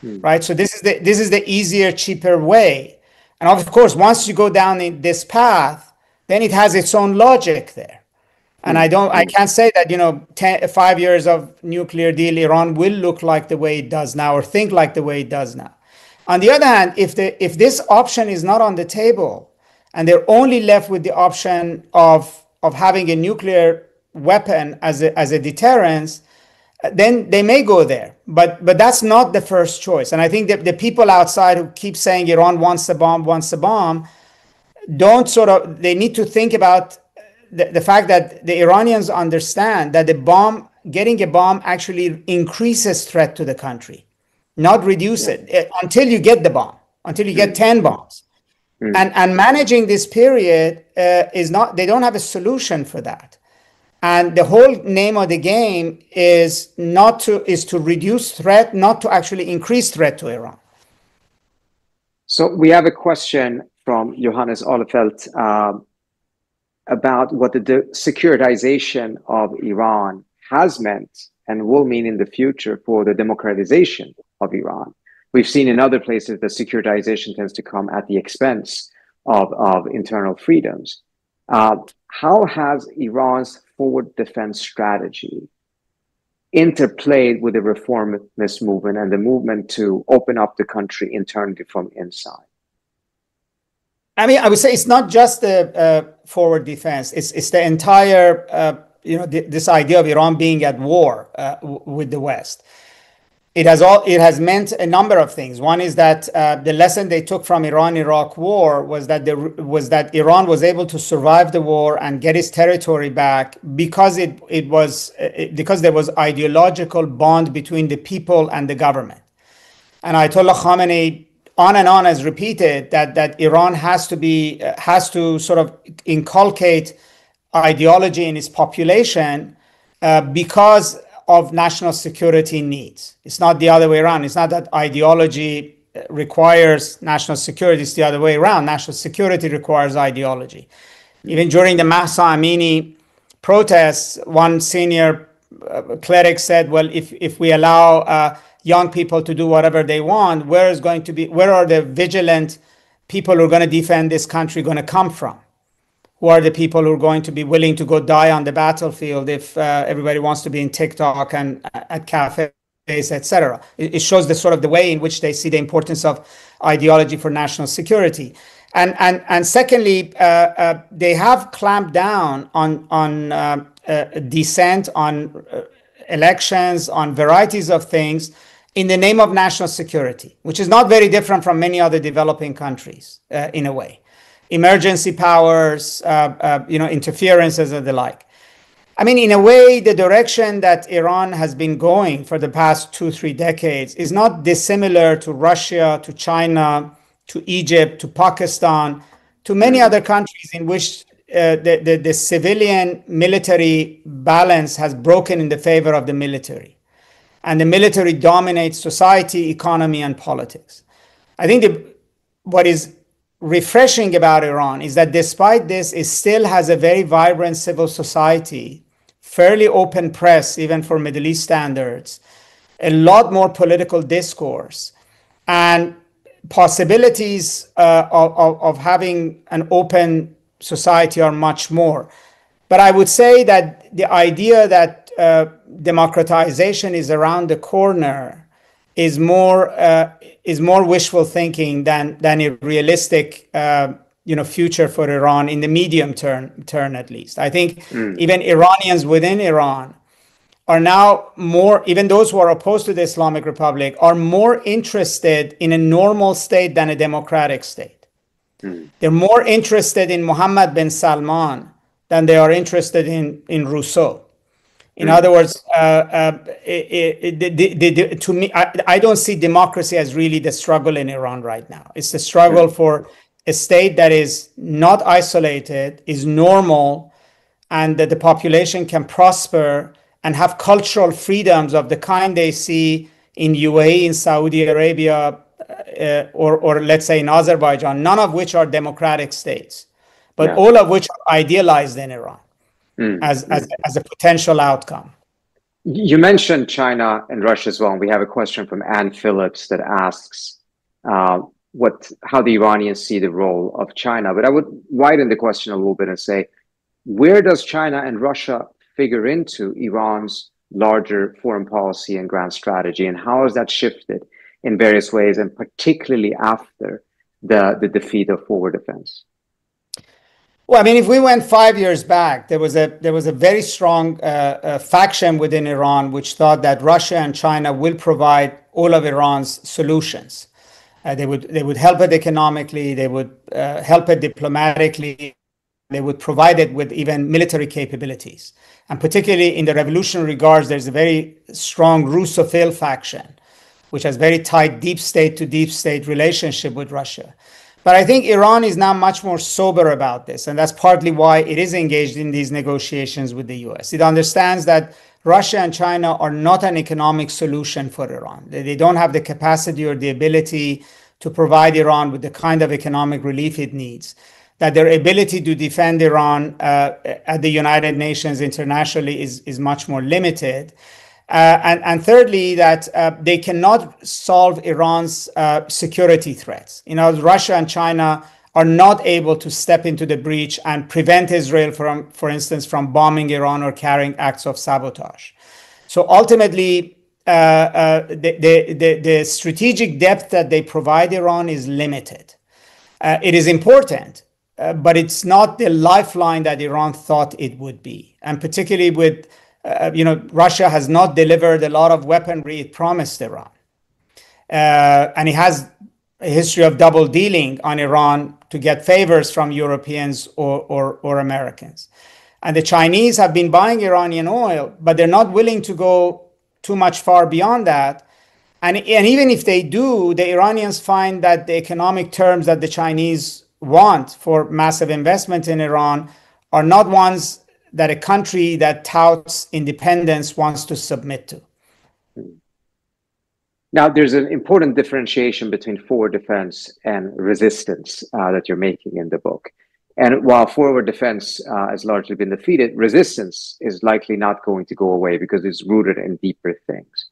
Speaker 2: right? So this is the easier, cheaper way. And of course, once you go down in this path, then it has its own logic there. And I can't say that, 5 years of nuclear deal, Iran will look like the way it does now or think like the way it does now. On the other hand, if this option is not on the table and they're only left with the option of having a nuclear weapon as a deterrence, then they may go there. But that's not the first choice. And I think that the people outside who keep saying Iran wants a bomb, they need to think about the fact that the Iranians understand that getting a bomb actually increases threat to the country, not reduce it until you get the bomb, until you get 10 bombs. And managing this period they don't have a solution for that. And the whole name of the game is to reduce threat, not to actually increase threat to Iran.
Speaker 1: So we have a question from Johannes Ohlefeld about what the securitization of Iran has meant and will mean in the future for the democratization of Iran. We've seen in other places that securitization tends to come at the expense of internal freedoms. How has Iran's forward defense strategy interplayed with the reformist movement and the movement to open up the country internally from inside?
Speaker 2: I mean, I would say it's not just the forward defense. It's the entire, this idea of Iran being at war with the West. It has meant a number of things. One is that the lesson they took from Iran-Iraq war was that Iran was able to survive the war and get its territory back because because there was ideological bond between the people and the government. And Ayatollah Khamenei on and on has repeated that Iran has to sort of inculcate ideology in its population because of national security needs. It's not the other way around. It's not that ideology requires national security. It's the other way around. National security requires ideology. Even during the Mahsa Amini protests, one senior cleric said, well, if we allow young people to do whatever they want, where are the vigilant people who are going to defend this country going to come from? Who are the people who are going to be willing to go die on the battlefield if everybody wants to be in TikTok and at cafes, etc.? It shows the way in which they see the importance of ideology for national security. And secondly, they have clamped down on dissent, on elections, on varieties of things in the name of national security, which is not very different from many other developing countries in a way. Emergency powers, interferences and the like. I mean, in a way, the direction that Iran has been going for the past 2-3 decades is not dissimilar to Russia, to China, to Egypt, to Pakistan, to many other countries in which the civilian military balance has broken in the favor of the military. And the military dominates society, economy, and politics. I think what is refreshing about Iran is that despite this, it still has a very vibrant civil society, fairly open press, even for Middle East standards, a lot more political discourse, and possibilities of having an open society are much more. But I would say that the idea that democratization is around the corner is more wishful thinking than a realistic future for Iran in the medium term at least. I think even Iranians within Iran are now more, even those who are opposed to the Islamic Republic, are more interested in a normal state than a democratic state. They're more interested in Mohammed bin Salman than they are interested in Rousseau. In other words, to me, I don't see democracy as really the struggle in Iran right now. It's the struggle for a state that is not isolated, is normal, and that the population can prosper and have cultural freedoms of the kind they see in UAE, in Saudi Arabia, or let's say in Azerbaijan, none of which are democratic states, but all of which are idealized in Iran as a potential outcome.
Speaker 1: You mentioned China and Russia as well, and we have a question from Ann Phillips that asks how the Iranians see the role of China. But I would widen the question a little bit and say, where does China and Russia figure into Iran's larger foreign policy and grand strategy, and how has that shifted in various ways, and particularly after the defeat of forward defense?
Speaker 2: Well, I mean, if we went 5 years back, there was a very strong faction within Iran which thought that Russia and China will provide all of Iran's solutions. They would help it economically, they would help it diplomatically, they would provide it with even military capabilities. And particularly in the revolutionary regards, there's a very strong Russophile faction, which has very tight deep state to deep state relationship with Russia. But I think Iran is now much more sober about this, and that's partly why it is engaged in these negotiations with the US. It understands that Russia and China are not an economic solution for Iran. They don't have the capacity or the ability to provide Iran with the kind of economic relief it needs, that their ability to defend Iran at the United Nations internationally is much more limited. And thirdly, that they cannot solve Iran's security threats. You know, Russia and China are not able to step into the breach and prevent Israel from, for instance, from bombing Iran or carrying acts of sabotage. So ultimately, the strategic depth that they provide Iran is limited. It is important, but it's not the lifeline that Iran thought it would be. And particularly with Russia has not delivered a lot of weaponry it promised Iran. And it has a history of double dealing on Iran to get favors from Europeans or Americans. And the Chinese have been buying Iranian oil, but they're not willing to go too much far beyond that. And even if they do, the Iranians find that the economic terms that the Chinese want for massive investment in Iran are not ones that a country that touts independence wants to submit to.
Speaker 1: Now, there's an important differentiation between forward defense and resistance that you're making in the book. And while forward defense has largely been defeated, resistance is likely not going to go away because it's rooted in deeper things.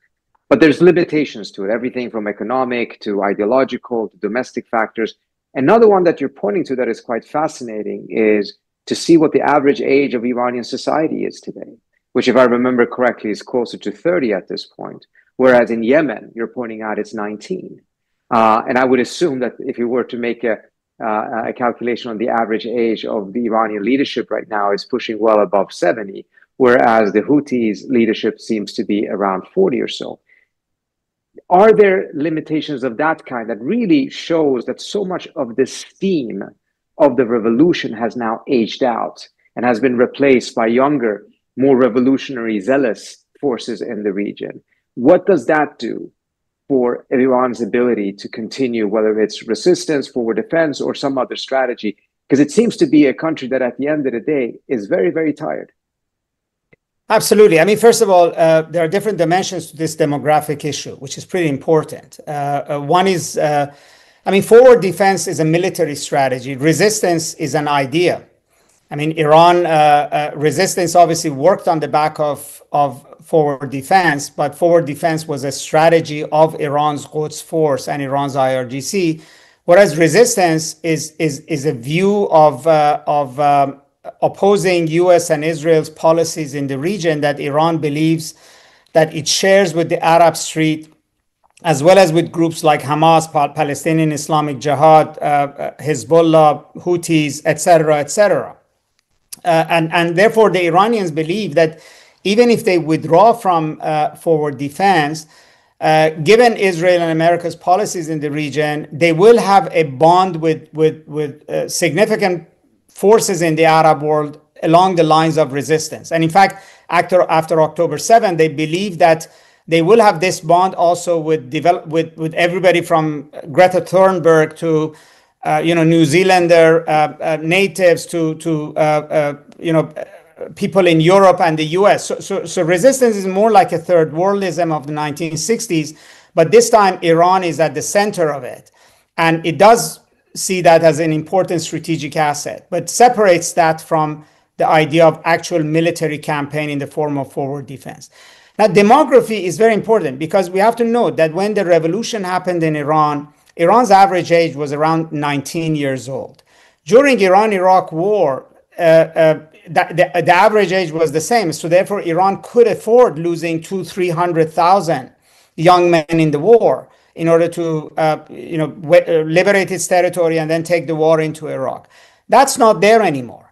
Speaker 1: But there's limitations to it, everything from economic to ideological to domestic factors. Another one that you're pointing to that is quite fascinating is to see what the average age of Iranian society is today, which, if I remember correctly, is closer to 30 at this point. Whereas in Yemen, you're pointing out it's 19. And I would assume that if you were to make a calculation on the average age of the Iranian leadership right now, it's pushing well above 70, whereas the Houthis' leadership seems to be around 40 or so. Are there limitations of that kind that really shows that so much of the steam of the revolution has now aged out and has been replaced by younger, more revolutionary, zealous forces in the region? What does that do for Iran's ability to continue, whether it's resistance, forward defense, or some other strategy? Because it seems to be a country that at the end of the day is very, very tired.
Speaker 2: Absolutely. I mean, first of all, there are different dimensions to this demographic issue, which is pretty important. One is, forward defense is a military strategy. Resistance is an idea. I mean, Iran resistance obviously worked on the back of forward defense, but forward defense was a strategy of Iran's Quds Force and Iran's IRGC, whereas resistance is a view of opposing US and Israel's policies in the region that Iran believes that it shares with the Arab street, as well as with groups like Hamas, Palestinian Islamic Jihad, Hezbollah, Houthis, etc., etc. And therefore, the Iranians believe that even if they withdraw from forward defense, given Israel and America's policies in the region, they will have a bond with significant forces in the Arab world along the lines of resistance. And in fact, after October 7, they believe that they will have this bond also with everybody from Greta Thunberg to New Zealander natives to people in Europe and the US. So resistance is more like a third worldism of the 1960s, but this time Iran is at the center of it. And it does see that as an important strategic asset, but separates that from the idea of actual military campaign in the form of forward defense. Now, demography is very important because we have to note that when the revolution happened in Iran, Iran's average age was around 19 years old. During Iran-Iraq war, the average age was the same. So therefore, Iran could afford losing 200,000-300,000 young men in the war in order to liberate its territory and then take the war into Iraq. That's not there anymore.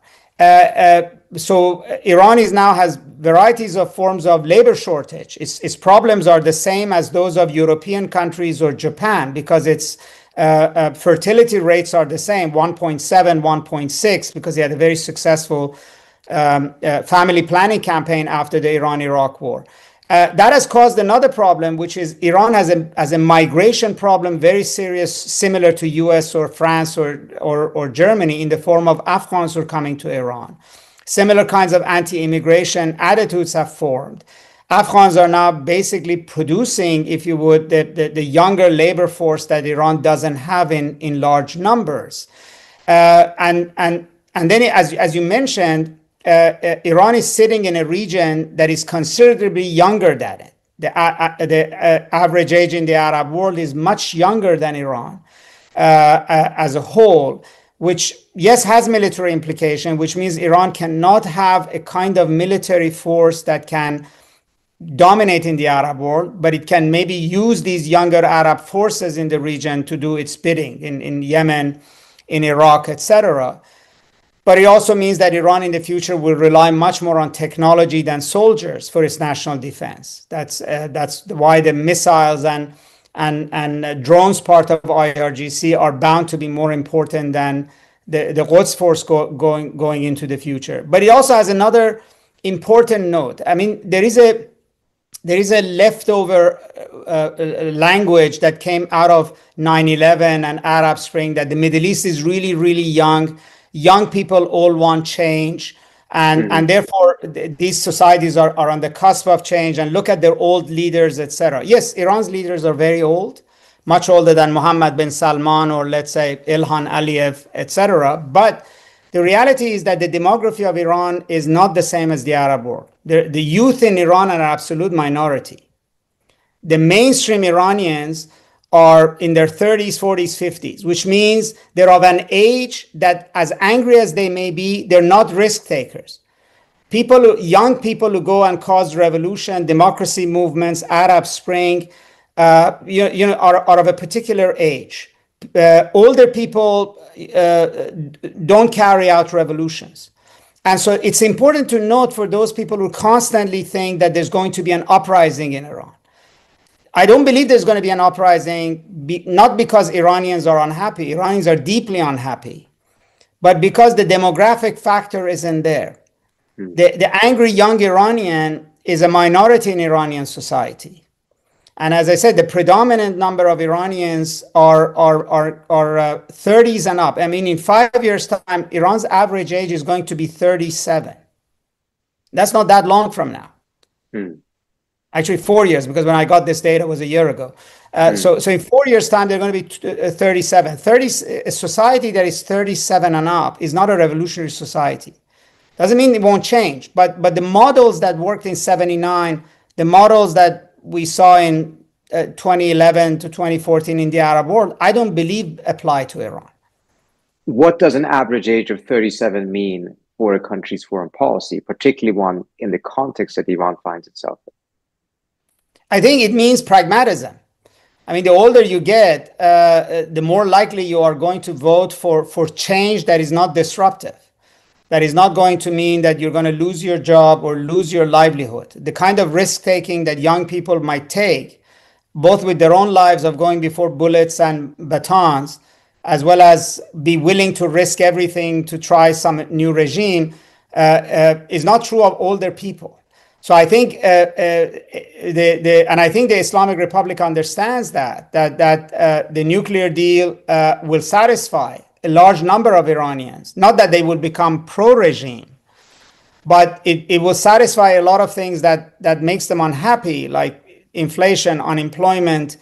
Speaker 2: So Iran now has varieties of forms of labor shortage. Its problems are the same as those of European countries or Japan because its fertility rates are the same, 1.7, 1.6, because they had a very successful family planning campaign after the Iran-Iraq war. That has caused another problem, which is Iran has a migration problem, very serious, similar to US or France or Germany, in the form of Afghans who are coming to Iran. Similar kinds of anti-immigration attitudes have formed. Afghans are now basically producing, if you would, the younger labor force that Iran doesn't have in large numbers. And then, as you mentioned, Iran is sitting in a region that is considerably younger than it. The average age in the Arab world is much younger than Iran as a whole, which, yes, has military implication, which means Iran cannot have a kind of military force that can dominate in the Arab world, but it can maybe use these younger Arab forces in the region to do its bidding in Yemen, in Iraq, etc. But it also means that Iran in the future will rely much more on technology than soldiers for its national defense. That's why the missiles and drones part of IRGC are bound to be more important than the Quds force going into the future. But it also has another important note. I mean, there is a leftover language that came out of 9/11 and Arab Spring that the Middle East is really, really young. Young people all want change. And therefore, these societies are on the cusp of change, and look at their old leaders, etc. Yes, Iran's leaders are very old, much older than Mohammed bin Salman or, let's say, Ilhan Aliyev, etc. But the reality is that the demography of Iran is not the same as the Arab world. The youth in Iran are an absolute minority. The mainstream Iranians are in their 30s, 40s, 50s, which means they're of an age that, as angry as they may be, they're not risk takers. Young people who go and cause revolution, democracy movements, Arab Spring, are of a particular age. Older people don't carry out revolutions. And so it's important to note for those people who constantly think that there's going to be an uprising in Iran. I don't believe there's going to be an uprising, not because Iranians are unhappy. Iranians are deeply unhappy, but because the demographic factor isn't there. The angry young Iranian is a minority in Iranian society. And as I said, the predominant number of Iranians are 30s and up. I mean, in 5 years' time, Iran's average age is going to be 37. That's not that long from now. Actually, 4 years, because when I got this data was a year ago. So in 4 years' time, they're going to be 37. A society that is 37 and up is not a revolutionary society. Doesn't mean it won't change, but the models that worked in 79, the models that we saw in 2011 to 2014 in the Arab world, I don't believe apply to Iran.
Speaker 1: What does an average age of 37 mean for a country's foreign policy, particularly one in the context that Iran finds itself in?
Speaker 2: I think it means pragmatism. I mean, the older you get, the more likely you are going to vote for change that is not disruptive. that is not going to mean that you're going to lose your job or lose your livelihood. The kind of risk-taking that young people might take, both with their own lives of going before bullets and batons, as well as be willing to risk everything to try some new regime, is not true of older people. So I think, and I think the Islamic Republic understands that the nuclear deal will satisfy a large number of Iranians. Not that they will become pro-regime, but it will satisfy a lot of things that makes them unhappy, like inflation, unemployment,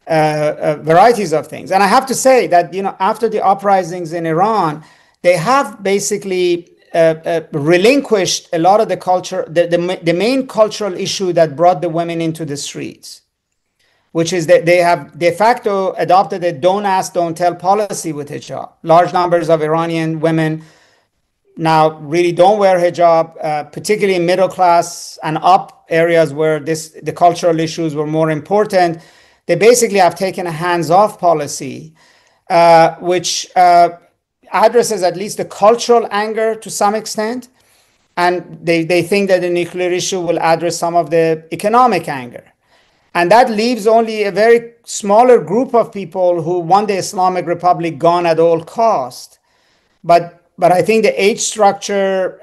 Speaker 2: varieties of things. And I have to say that, after the uprisings in Iran, they have basically relinquished a lot of the culture, the main cultural issue that brought the women into the streets, which is that they have de facto adopted a don't ask, don't tell policy with hijab. Large numbers of Iranian women now really don't wear hijab, particularly in middle class and up areas where the cultural issues were more important. They basically have taken a hands-off policy, which addresses at least the cultural anger to some extent. And they think that the nuclear issue will address some of the economic anger. And that leaves only a very smaller group of people who want the Islamic Republic gone at all cost. But I think the age structure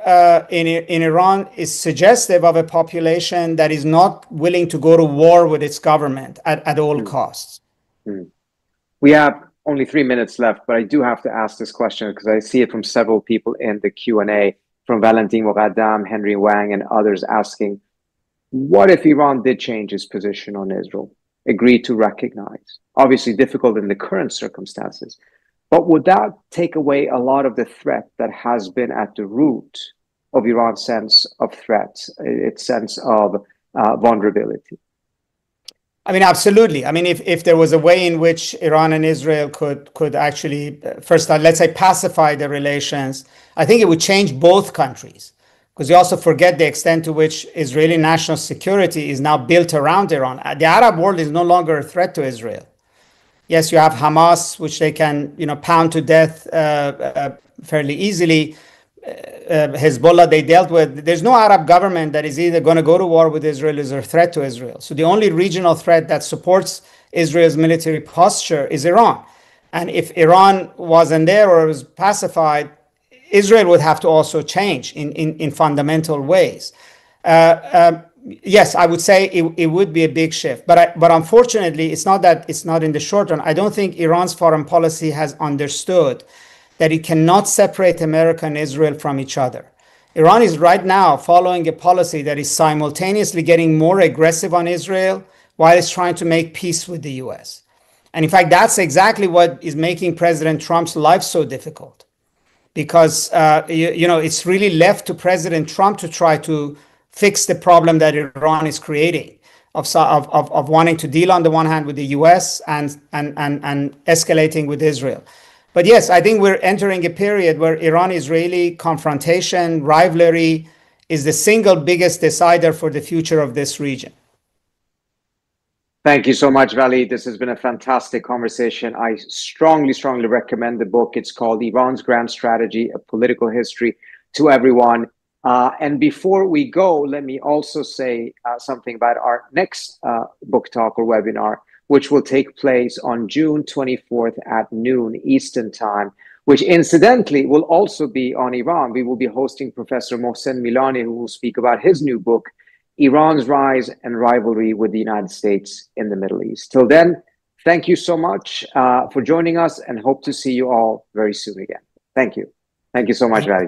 Speaker 2: in Iran is suggestive of a population that is not willing to go to war with its government at all costs.
Speaker 1: We have only 3 minutes left, but I do have to ask this question because I see it from several people in the Q&A, from Valentin Muqaddam, Henry Wang, and others asking, what if Iran did change its position on Israel, agreed to recognize? Obviously difficult in the current circumstances, but would that take away a lot of the threat that has been at the root of Iran's sense of threat, its sense of vulnerability?
Speaker 2: I mean, absolutely. I mean, if there was a way in which Iran and Israel could actually, first, let's say, pacify the relations, I think it would change both countries. Because you also forget the extent to which Israeli national security is now built around Iran. The Arab world is no longer a threat to Israel. Yes, you have Hamas, which they can, pound to death fairly easily. Hezbollah, they dealt with. There's no Arab government that is either going to go to war with Israel or is a threat to Israel. So the only regional threat that supports Israel's military posture is Iran. And if Iran wasn't there or was pacified, Israel would have to also change in fundamental ways. Yes, I would say it would be a big shift. But unfortunately, it's not that it's not in the short run. I don't think Iran's foreign policy has understood that it cannot separate America and Israel from each other. Iran is right now following a policy that is simultaneously getting more aggressive on Israel while it's trying to make peace with the US. And in fact, that's exactly what is making President Trump's life so difficult. Because, it's really left to President Trump to try to fix the problem that Iran is creating of wanting to deal on the one hand with the US and escalating with Israel. But yes, I think we're entering a period where Iran-Israeli confrontation, rivalry is the single biggest decider for the future of this region.
Speaker 1: Thank you so much, Vali. This has been a fantastic conversation. I strongly recommend the book. It's called Iran's Grand Strategy, A Political History, to everyone. And before we go, let me also say something about our next book talk or webinar, which will take place on June 24th at noon Eastern Time, which incidentally will also be on Iran. We will be hosting Professor Mohsen Milani, who will speak about his new book, Iran's Rise and Rivalry with the United States in the Middle East. Till then, thank you so much for joining us, and hope to see you all very soon again. Thank you. Thank you so much, Vali.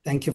Speaker 2: Thank you.